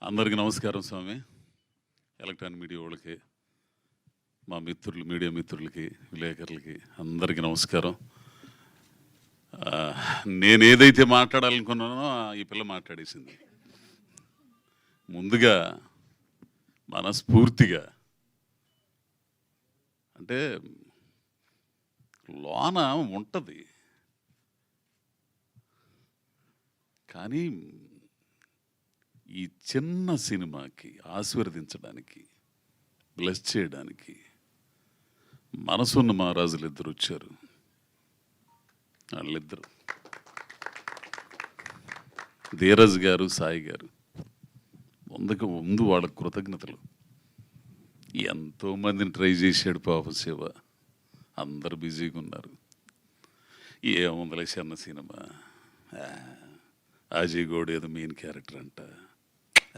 అందరికీ నమస్కారం స్వామి. Electronic media వాళ్ళకి, మా మిత్రులు, మీడియా మిత్రులకి, విలేకరులకి అందరికీ నమస్కారం. నేను ఏదైతే మాట్లాడాలనుకున్నానో ఈ పిల్ల మాట్లాడేసింది. ముందుగా మనస్ఫూర్తిగా అంటే లోన ఉంటుంది, కానీ ఈ చిన్న సినిమాకి ఆశీర్వదించడానికి, బ్లెస్ చేయడానికి మనసున్న మహారాజులు ఇద్దరు వచ్చారు. వాళ్ళిద్దరు ధీరజ్ గారు, సాయి గారు. ముందు వాళ్ళ కృతజ్ఞతలు. ఎంతోమందిని ట్రై చేశాడు పాప శివ, అందరు బిజీగా ఉన్నారు. ఏముందలే చిన్న సినిమా, అజయ్ గౌడ్ ఏదో మెయిన్ క్యారెక్టర్ అంట,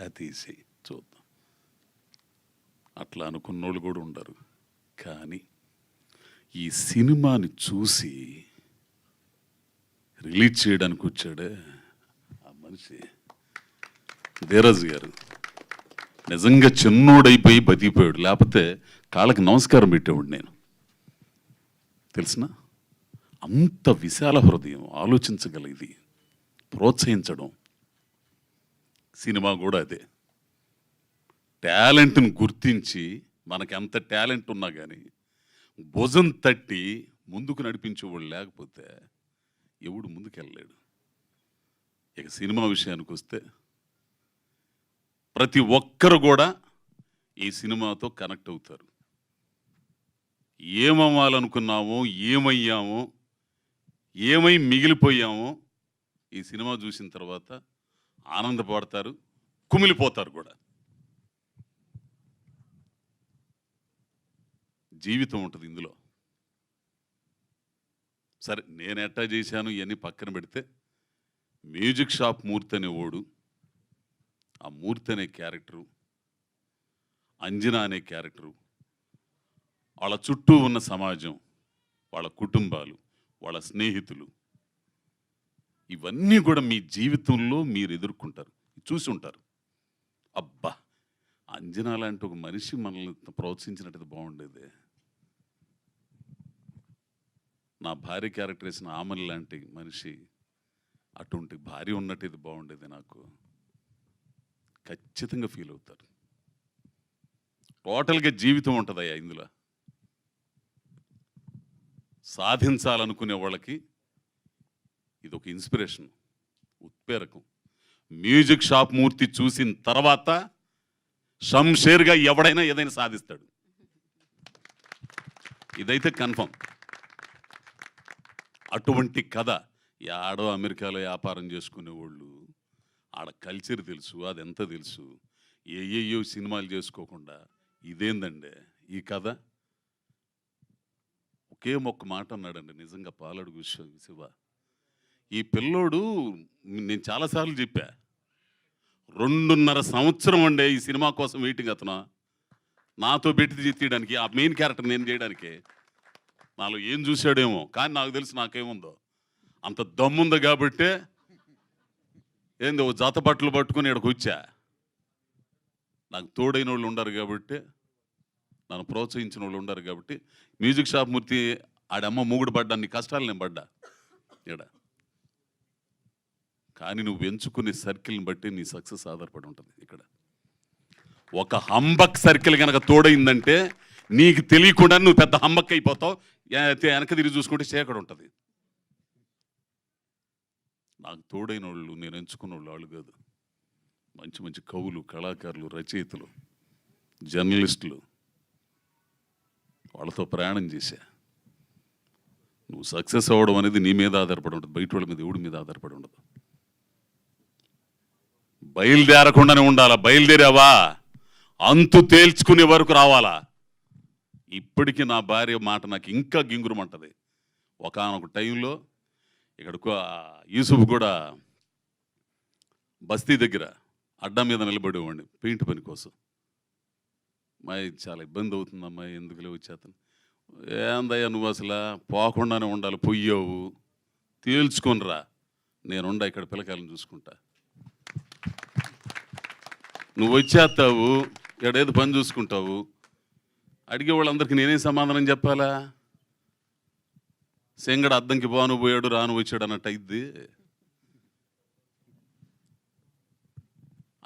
అది తీసి చూద్దాం అట్లా అనుకున్నోళ్ళు కూడా ఉండరు. కానీ ఈ సినిమాని చూసి రిలీజ్ చేయడానికి వచ్చాడే ఆ మనిషి ధీరజ్ గారు, నిజంగా చిన్నోడైపోయి బతికిపోయాడు. లేకపోతే కాళ్ళకి నమస్కారం పెట్టేవాడు నేను, తెలిసిన అంత విశాల హృదయం, ఆలోచించగలిగింది, ప్రోత్సహించడం. సినిమా కూడా అదే, టాలెంట్ని గుర్తించి మనకి ఎంత టాలెంట్ ఉన్నా కానీ భుజం తట్టి ముందుకు నడిపించేవాళ్ళు లేకపోతే ఎవడు ముందుకెళ్ళలేడు. ఇక సినిమా విషయానికి వస్తే ప్రతి ఒక్కరు కూడా ఈ సినిమాతో కనెక్ట్ అవుతారు. ఏమవ్వాలనుకున్నామో, ఏమయ్యామో, ఏమై మిగిలిపోయామో ఈ సినిమా చూసిన తర్వాత ఆనందపడతారు, కుమిలిపోతారు కూడా. జీవితం ఉంటుంది ఇందులో. సరే, నేను ఎట్టా చేశాను ఇవన్నీ పక్కన పెడితే, మ్యూజిక్ షాప్ మూర్తి అనే ఓడు, ఆ మూర్తి అనే క్యారెక్టరు, అంజనా అనే క్యారెక్టరు, వాళ్ళ చుట్టూ ఉన్న సమాజం, వాళ్ళ కుటుంబాలు, వాళ్ళ స్నేహితులు, ఇవన్నీ కూడా మీ జీవితంలో మీరు ఎదుర్కొంటారు, చూసి ఉంటారు. అబ్బా, అంజనా లాంటి ఒక మనిషి మనల్ని ప్రోత్సహించినట్టు బాగుండేది. నా భార్య క్యారెక్టర్ వేసిన ఆమె లాంటి మనిషి, అటువంటి భార్య ఉన్నట్టు ఇది బాగుండేది, నాకు ఖచ్చితంగా ఫీల్ అవుతారు. టోటల్గా జీవితం ఉంటుందయ్యా ఇందులో. సాధించాలనుకునే వాళ్ళకి ఇది ఒక ఇన్స్పిరేషన్, ఉత్ప్రేరకం. మ్యూజిక్ షాప్ మూర్తి చూసిన తర్వాత షంషేర్గా ఎవడైనా ఏదైనా సాధిస్తాడు, ఇదైతే కన్ఫర్మ్. అటువంటి కథ. ఆడో అమెరికాలో వ్యాపారం చేసుకునేవాళ్ళు, ఆడ కల్చర్ తెలుసు, అదెంత తెలుసు, ఏయో సినిమాలు చేసుకోకుండా ఇదేందండి ఈ కథ. ఒకే ఒక్క మాట అన్నాడండి, నిజంగా పాలడుగు శివ. ఈ పిల్లోడు, నేను చాలాసార్లు చెప్పా, 2.5 సంవత్సరం అండే ఈ సినిమా కోసం వెయిటింగ్. అతను నాతో పెట్టి తీయడానికి, ఆ మెయిన్ క్యారెక్టర్ నేను చేయడానికి. నాలో ఏం చూశాడేమో, కానీ నాకు తెలుసు నాకేముందో. అంత దమ్ముంది కాబట్టే ఏంది ఓ జాత బట్టలు పట్టుకుని ఇక్కడికి వచ్చా. నాకు తోడైన వాళ్ళు ఉండరు కాబట్టి, నన్ను ప్రోత్సహించిన వాళ్ళు ఉండరు కాబట్టి. మ్యూజిక్ షాప్ మూర్తి ఆడమ్మ మూగుడు పడ్డా, నీ కష్టాలు నేను పడ్డా ఇక్కడ. కానీ నువ్వు ఎంచుకునే సర్కిల్ని బట్టి నీ సక్సెస్ ఆధారపడి ఉంటుంది. ఇక్కడ ఒక హంబక్ సర్కిల్ కనుక తోడైందంటే నీకు తెలియకుండా నువ్వు పెద్ద హంబక్ అయిపోతావు. వెనక తిరిగి చూసుకుంటే చీకటి ఉంటుంది. నాకు తోడైన వాళ్ళు, నేను ఎంచుకున్న వాళ్ళు కాదు, మంచి మంచి కవులు, కళాకారులు, రచయితలు, జర్నలిస్టులు, వాళ్ళతో ప్రయాణం చేశా. నువ్వు సక్సెస్ అవ్వడం అనేది నీ మీద ఆధారపడి ఉంటుంది, బయట వాళ్ళ మీద, ఎవడి మీద ఆధారపడి ఉండదు. బయలుదేరకుండానే ఉండాలా. బయలుదేరావా అంతు తేల్చుకునే వరకు రావాలా. ఇప్పటికీ నా భార్య మాట నాకు ఇంకా గింగురమంటది. ఒకానొక టైంలో ఇక్కడికి యూసుఫ్ కూడా బస్తీ దగ్గర అడ్డా మీద నిలబడేవాడిని పెయింట్ పని కోసం. అమ్మాయి చాలా ఇబ్బంది అవుతుంది, అమ్మాయి ఎందుకులే వచ్చేతను. ఏందయ్యా నువ్వు అసలు పోకుండానే ఉండాలి, పొయ్యావు, తేల్చుకొనిరా, నేనుండా ఇక్కడ పిల్లకాయలను చూసుకుంటా. నువ్వు వచ్చేస్తావు, ఎడేది పని చూసుకుంటావు. అడిగే వాళ్ళందరికీ నేనే సమాధానం చెప్పాలా? సెంగడ అద్దంకి బాను పోయాడు రాను వచ్చాడు అన్నట్టు అయింది.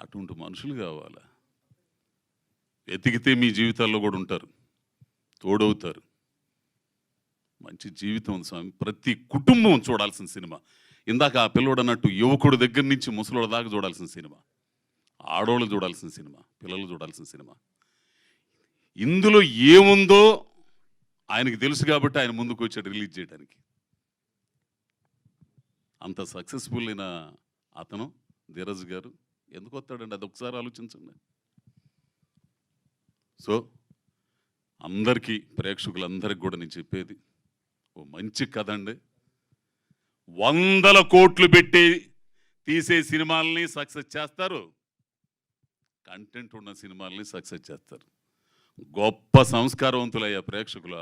అటువంటి మనుషులు కావాలా? వెతికితే మీ జీవితాల్లో కూడా ఉంటారు, తోడవుతారు. మంచి జీవితం ఉంది స్వామి. ప్రతి కుటుంబం చూడాల్సిన సినిమా. ఇందాక ఆ పిల్లోడు అన్నట్టు యువకుడు దగ్గర నుంచి ముసలోడు దాకా చూడాల్సిన సినిమా, ఆడోళ్ళు చూడాల్సిన సినిమా, పిల్లలు చూడాల్సిన సినిమా. ఇందులో ఏముందో ఆయనకి తెలుసు కాబట్టి ఆయన ముందుకు వచ్చాడు రిలీజ్ చేయడానికి. అంత సక్సెస్ఫుల్ అయిన అతను ధీరజ్ గారు ఎందుకు వస్తాడండి? అది ఒకసారి ఆలోచించండి. సో అందరికీ, ప్రేక్షకులందరికీ కూడా నేను చెప్పేది, ఓ మంచి కథ అండి. 100 కోట్లు పెట్టి తీసే సినిమాలని సక్సెస్ చేస్తారు, కంటెంట్ ఉన్న సినిమాలని సక్సెస్ చేస్తారు. గొప్ప సంస్కారవంతులయ్యా ప్రేక్షకుల.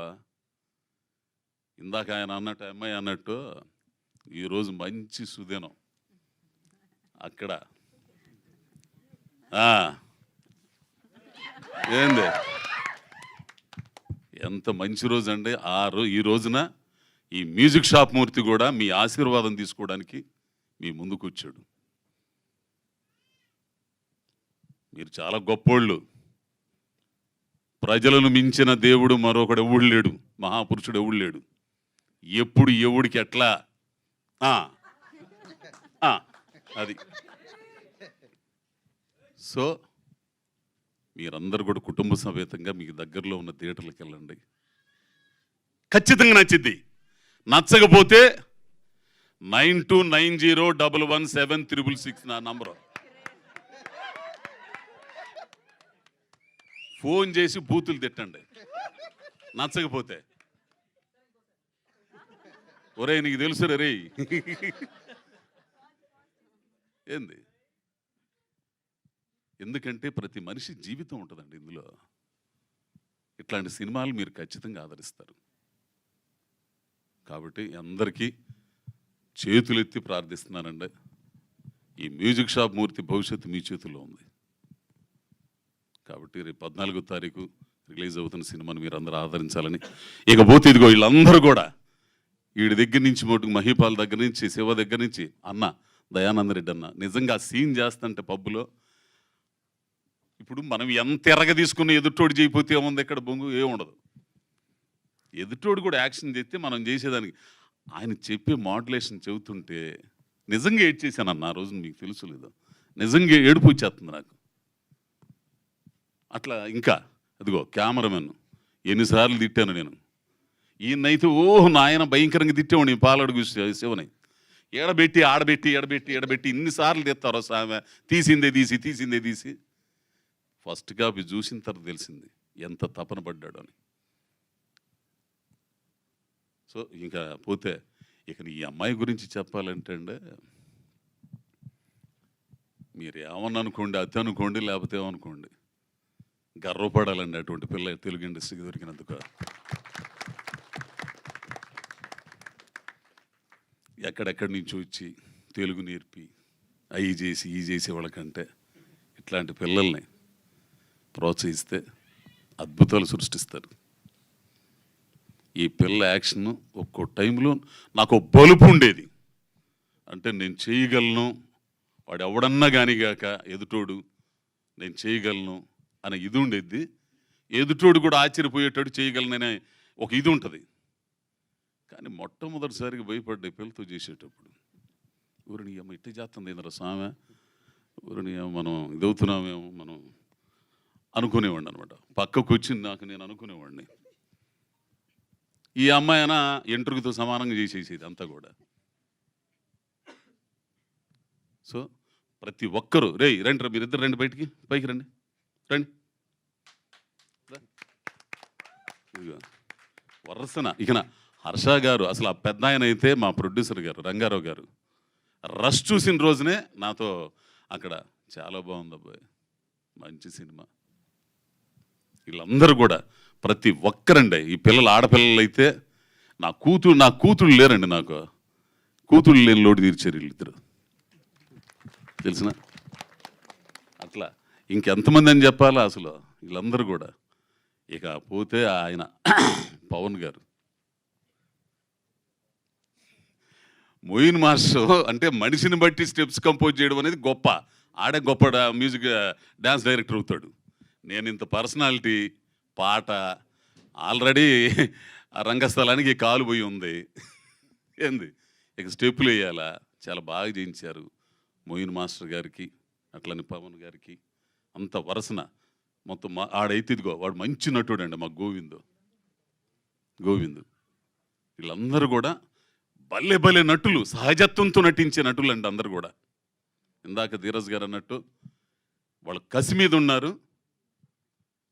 ఇందాక ఆయన అన్నట్టు, అమ్మాయి అన్నట్టు, ఈరోజు మంచి సుదినం అక్కడ. ఏంది ఎంత మంచి రోజు అండి. ఈ రోజున ఈ మ్యూజిక్ షాప్ మూర్తి కూడా మీ ఆశీర్వాదం తీసుకోవడానికి మీ ముందుకు వచ్చాడు. మీరు చాలా గొప్పోళ్ళు. ప్రజలను మించిన దేవుడు మరొకడు ఎవడు లేడు, మహాపురుషుడు ఎవడు లేడు. ఎప్పుడు ఎవడికి ఎట్లా అది. సో మీరందరూ కూడా కుటుంబ సమేతంగా మీకు దగ్గరలో ఉన్న థియేటర్లకు వెళ్ళండి. ఖచ్చితంగా నచ్చింది. నచ్చకపోతే 9290117666 నా నంబరు. ఫోన్ చేసి బూతులు తిట్టండి నచ్చకపోతే. ఒరే నీకు తెలుసు రే ఏంది. ఎందుకంటే ప్రతి మనిషి జీవితం ఉంటుందండి ఇందులో. ఇట్లాంటి సినిమాలు మీరు ఖచ్చితంగా ఆదరిస్తారు. కాబట్టి అందరికీ చేతులెత్తి ప్రార్థిస్తున్నానండి. ఈ మ్యూజిక్ షాప్ మూర్తి భవిష్యత్తు మీ చేతుల్లో ఉంది. కాబట్టి రేపు 14వ తారీఖు రిలీజ్ అవుతున్న సినిమాని మీరు అందరూ ఆదరించాలని. ఇకపోతే ఇదిగో వీళ్ళందరూ కూడా వీడి దగ్గర నుంచి మటుకు మహీపాల్ దగ్గర నుంచి, శివ దగ్గర నుంచి, అన్న దయానంద రెడ్డి అన్న నిజంగా సీన్ చేస్తుంటే పబ్బులో, ఇప్పుడు మనం ఎంత ఎర్రగా తీసుకున్న ఎదుటోడు చేయకపోతే ఏముంది, ఇక్కడ బొంగు ఏముండదు. ఎదుటోడు కూడా యాక్షన్ చేస్తే మనం చేసేదానికి. ఆయన చెప్పే మాడ్యులేషన్ చెబుతుంటే నిజంగా ఏడ్చేసానన్న ఆ రోజు. మీకు తెలుసు లేదో, నిజంగా ఏడుపు వచ్చేస్తుంది నాకు. అట్లా ఇంకా అదిగో కెమెరామెన్ ఎన్నిసార్లు తిట్టాను నేను. ఈయనైతే నాయన భయంకరంగా తిట్టేవాడిని పాలడుగు శివని. ఎడబెట్టి ఆడబెట్టి ఎడబెట్టి ఎడబెట్టి ఇన్నిసార్లు తెస్తారు సామె. తీసిందే తీసి ఫస్ట్ కాపీ చూసిన తర్వాత తెలిసింది ఎంత తపన పడ్డాడు అని. సో ఇంకా పోతే ఇక ఈ అమ్మాయి గురించి చెప్పాలంటే అండి, మీరు ఏమన్నా అనుకోండి, అతి అనుకోండి, లేకపోతే ఏమనుకోండి, గర్వపడాలండి అటువంటి పిల్ల తెలుగు ఇండస్ట్రీకి దొరికినందుకు. ఎక్కడెక్కడి నుంచి వచ్చి తెలుగు నేర్పి అవి చేసి ఈ చేసే వాళ్ళకంటే ఇట్లాంటి పిల్లల్ని ప్రోత్సహిస్తే అద్భుతాలు సృష్టిస్తారు. ఈ పిల్ల యాక్షన్ ఒక్కో టైంలో నాకు బలుపు ఉండేది. అంటే నేను చేయగలను, వాడు ఎవడన్నా కానిగాక ఎదుటోడు నేను చేయగలను అనే ఇది ఉండేది. ఎదుటోడు కూడా ఆశ్చర్యపోయేటట్టు చేయగలననే ఒక ఇది ఉంటుంది. కానీ మొట్టమొదటిసారిగా భయపడ్డా పిల్లతో చేసేటప్పుడు. ఊరిని అమ్మ ఇట్ట చేస్తుంది ఏంద్రా స్వామి, ఊరిని మనం ఇదవుతున్నామేమో మనం అనుకునేవాడిని అనమాట. పక్కకు వచ్చింది నాకు, నేను అనుకునేవాడిని ఈ అమ్మాయి అయినా ఎంట్రుకతో సమానంగా చేసేసేది అంతా కూడా. సో ప్రతి ఒక్కరూ రండి మీరిద్దరు రండి, బయటికి పైకి రండి వరసన. ఇక హర్ష గారు అసలు ఆ పెద్ద ఆయన అయితే మా ప్రొడ్యూసర్ గారు రంగారావు గారు రష్ చూసిన రోజునే నాతో అక్కడ చాలా బాగుంది అబ్బాయి, మంచి సినిమా. వీళ్ళందరూ కూడా ప్రతి ఒక్కరండి. ఈ పిల్లలు ఆడపిల్లలు అయితే నా కూతుళ్ళు లేరండి, నాకు కూతుళ్ళు లేని లోటు తీర్చారు వీళ్ళిద్దరు, తెలిసిన. అట్లా ఇంకెంతమంది అని చెప్పాలా అసలు వీళ్ళందరూ కూడా. ఇక పోతే ఆయన పవన్ గారు, మొయిన్ మాస్టర్ అంటే మనిషిని బట్టి స్టెప్స్ కంపోజ్ చేయడం అనేది గొప్ప. ఆడే గొప్ప మ్యూజిక్ డ్యాన్స్ డైరెక్టర్ అవుతాడు. నేను ఇంత పర్సనాలిటీ పాట ఆల్రెడీ ఆ రంగస్థలానికి కాలు పోయి ఉంది ఏంది, ఇక స్టెప్పులు వేయాలా. చాలా బాగా చేయించారు మొయిన్ మాస్టర్ గారికి, అట్లని పవన్ గారికి. అంత వరసన మొత్తం ఆడైతే ఇదిగో వాడు మంచి నటుడు అండి, మా గోవిందు వీళ్ళందరూ కూడా భలే భలే నటులు, సహజత్వంతో నటించే నటులు అండి అందరు కూడా. ఇందాక ధీరజ్ గారు అన్నట్టు వాళ్ళు కసి మీద ఉన్నారు.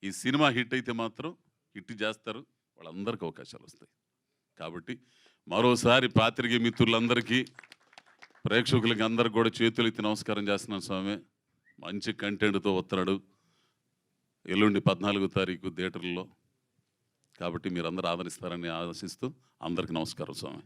ఈ సినిమా హిట్ అయితే మాత్రం హిట్ చేస్తారు, వాళ్ళందరికీ అవకాశాలు వస్తాయి. కాబట్టి మరోసారి పాత్రికేయ మిత్రులందరికీ, ప్రేక్షకులకి అందరికి కూడా చేతులెత్తి నమస్కారం చేస్తున్నాను స్వామి. మంచి కంటెంట్తో వస్తున్నాడు ఎల్లుండి 14వ తారీఖు థియేటర్లో. కాబట్టి మీరందరూ ఆదరిస్తారని ఆశిస్తూ అందరికీ నమస్కారం స్వామి.